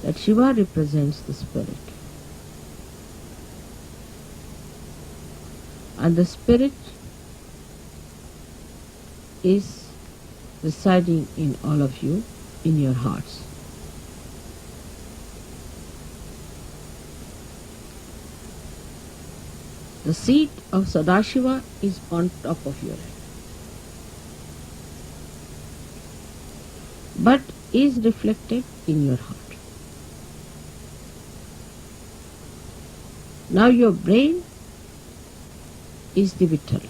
that Shiva represents the spirit. And the spirit is residing in all of you, in your hearts. The seat of Sadashiva is on top of your head, but is reflected in your heart. Now your brain is the Vittal.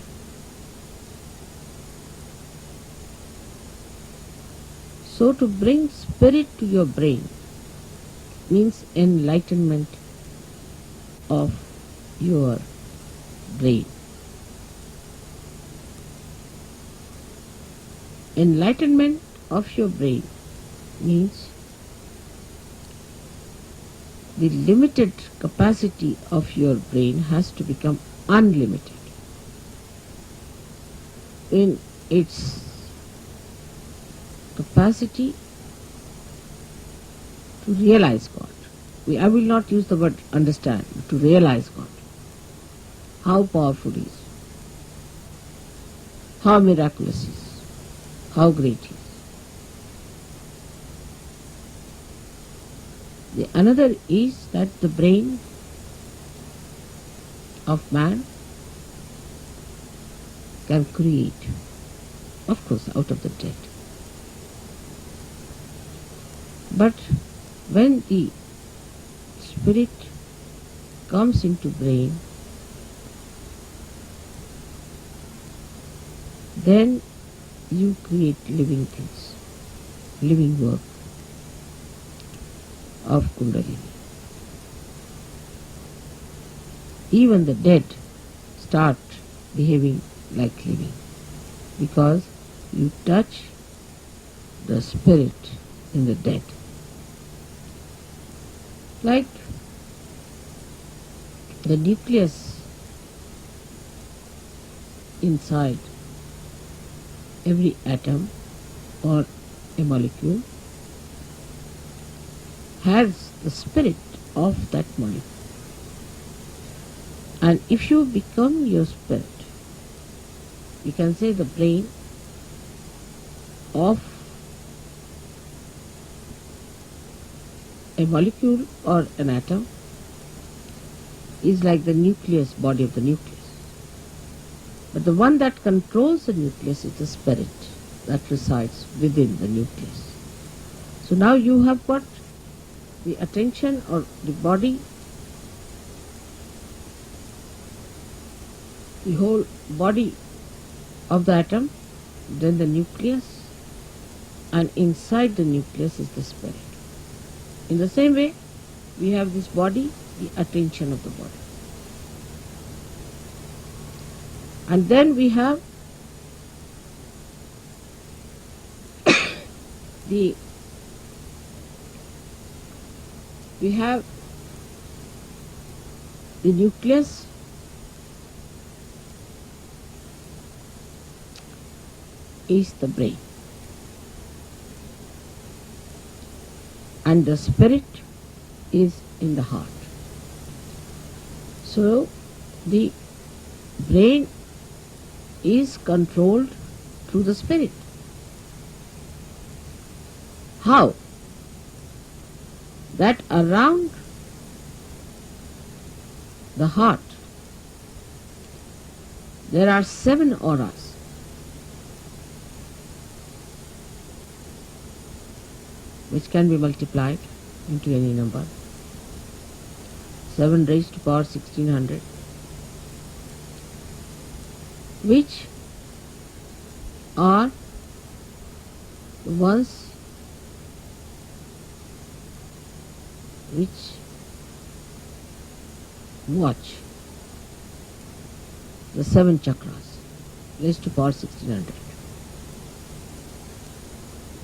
So to bring spirit to your brain means enlightenment of your brain. Enlightenment of your brain means the limited capacity of your brain has to become unlimited in its capacity to realize God. I will not use the word understand, but to realize God. How powerful He is, how miraculous He is, how great He is. The another is that the brain of man can create, of course, out of the dead. But when the spirit comes into brain, then you create living things, living work of Kundalini. Even the dead start behaving like living because you touch the spirit in the dead. Like the nucleus inside every atom or a molecule has the spirit of that molecule. And if you become your spirit, you can say the brain of a molecule or an atom is like the nucleus, body of the nucleus. But the one that controls the nucleus is the spirit that resides within the nucleus. So now you have got the attention or the body, the whole body of the atom, then the nucleus, and inside the nucleus is the spirit. In the same way, we have this body, the attention of the body. And then we have the nucleus is the brain, and the spirit is in the heart. So the brain is controlled through the spirit. How? That around the heart there are 7 auras. Which can be multiplied into any number. 7 raised to power 1600, which are the ones which watch the 7 chakras raised to power 1600.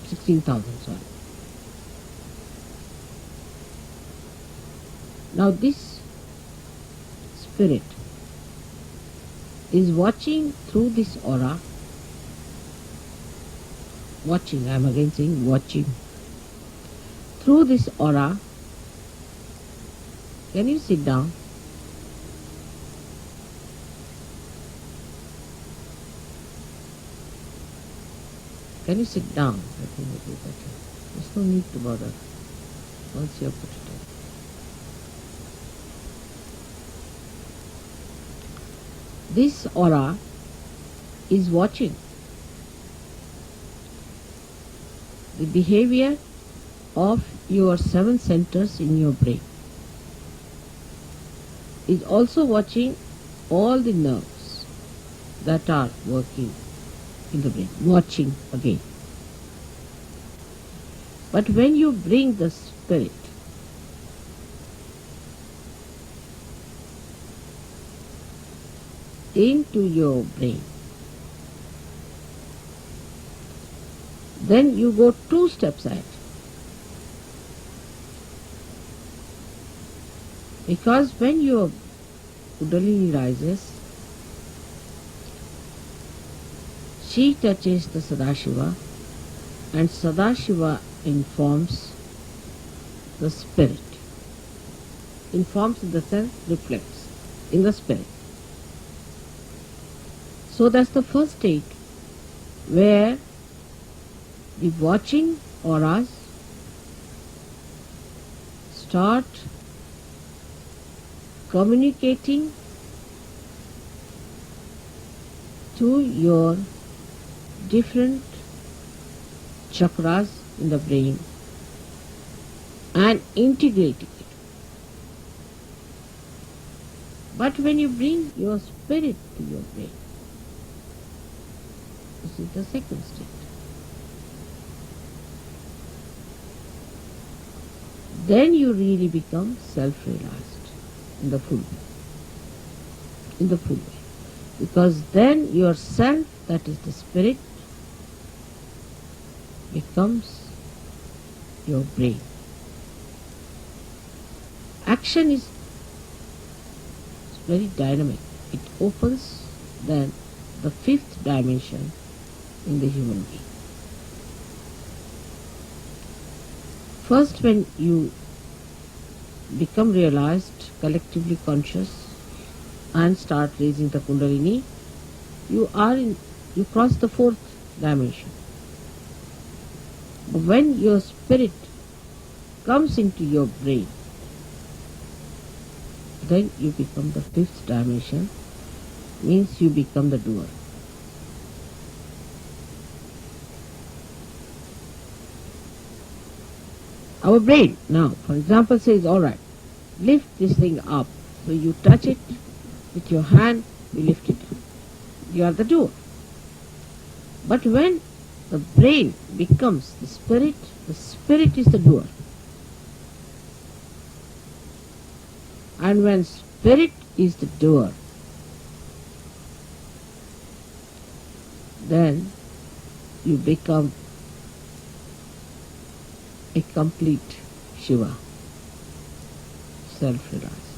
16,000, sorry. Now this spirit is watching through this aura, watching, I am again saying watching, through this aura Can you sit down? Can you sit down? I think it would be better. There's no need to bother once you have put it in. This aura is watching the behavior of your 7 centers in your brain. Is also watching all the nerves that are working in the brain, watching again. But when you bring the spirit into your brain, then you go 2 steps ahead. Because when your Kundalini rises, she touches the Sadashiva, and Sadashiva informs the spirit. Informs in the sense reflects in the spirit. So that's the first state where the watching auras start communicating to your different chakras in the brain and integrating it. But when you bring your spirit to your brain, this is the second state. Then you really become self-realized in the full way. In the full way. Because then yourself, that is the spirit, becomes your brain. Action is very dynamic. It opens then the 5th dimension in the human being. First, when you become realized, collectively conscious, and start raising the Kundalini, you cross the 4th dimension. When your spirit comes into your brain, then you become the 5th dimension, means you become the doer. Our brain now, for example, says, alright, lift this thing up. So you touch it with your hand, you lift it up. You are the doer. But when the brain becomes the spirit is the doer. And when spirit is the doer, then you become a complete Shiva, self-realized.